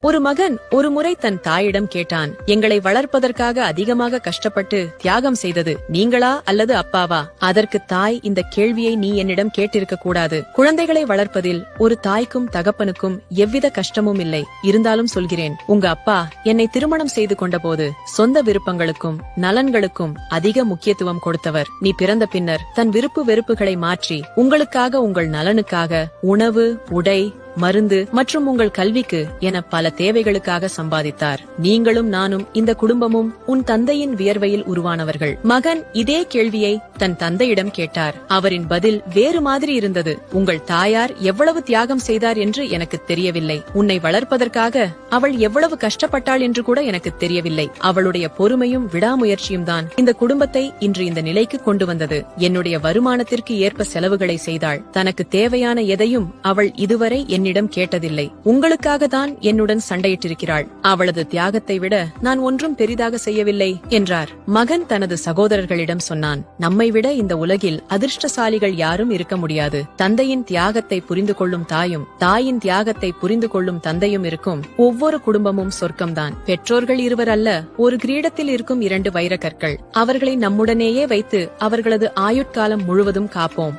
ஒரு மகன் ஒரு முறை தன் தாயிடம் கேட்டான், எங்களை வளர்ப்பதற்காக அதிகமாக கஷ்டப்பட்டு தியாகம் செய்தது நீங்களா அல்லது அப்பாவா? அதற்கு தாய், இந்த கேள்வியை நீ என்னிடம் கேட்டிருக்க கூடாது. குழந்தைகளை வளர்ப்பதில் ஒரு தாய்க்கும் தகப்பனுக்கும் எவ்வித கஷ்டமும் இல்லை. இருந்தாலும் சொல்கிறேன், உங்க அப்பா என்னை திருமணம் செய்து கொண்டபோது சொந்த விருப்பங்களுக்கும் நலன்களுக்கும் அதிக முக்கியத்துவம் கொடுத்தவர். நீ பிறந்த பின்னர் தன் விருப்பு வெறுப்புகளை மாற்றி உங்களுக்காக, உங்கள் நலனுக்காக உணவு, உடை, மருந்து மற்றும் உங்கள் கல்விக்கு என பல தேவைகளுக்காக சம்பாதித்தார். நீங்களும் நானும் இந்த குடும்பமும் உன் தந்தையின் வியர்வையில் உருவானவர்கள். மகன் இதே கேள்வியை தன் தந்தையிடம் கேட்டார். அவரின் பதில் வேறு மாதிரி இருந்தது. உங்கள் தாயார் எவ்வளவு தியாகம் செய்தார் என்று எனக்கு தெரியவில்லை. உன்னை வளர்ப்பதற்காக அவள் எவ்வளவு கஷ்டப்பட்டாள் என்று கூட எனக்கு தெரியவில்லை. அவளுடைய பொறுமையும் விடாமுயற்சியும் தான் இந்த குடும்பத்தை இன்று இந்த நிலைக்கு கொண்டு வந்தது. என்னுடைய வருமானத்திற்கு ஏற்ப செலவுகளை செய்தாள். தனக்கு தேவையான எதையும் அவள் இதுவரை என்னிடம் கேட்டதில்லை. உங்களுக்காக தான் என்னுடன் சண்டையிட்டிருக்கிறாள். அவளது தியாகத்தை விட நான் ஒன்றும் பெரிதாக செய்யவில்லை என்றார். மகன் தனது சகோதரர்களிடம் சொன்னான், நம்மை விட இந்த உலகில் அதிர்ஷ்டசாலிகள் யாரும் இருக்க முடியாது. தந்தையின் தியாகத்தை புரிந்து கொள்ளும் தாயும், தாயின் தியாகத்தை புரிந்து கொள்ளும் தந்தையும் இருக்கும் ஒவ்வொரு குடும்பமும் சொர்க்கம்தான். பெற்றோர்கள் இருவர் அல்ல, ஒரு கிரீடத்தில் இருக்கும் 2 வைரக்கற்கள். அவர்களை நம்முடனேயே வைத்து அவர்களது ஆயுட்காலம் முழுவதும் காப்போம்.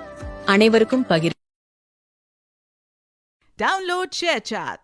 அனைவருக்கும் பகிர். Download ShareChat.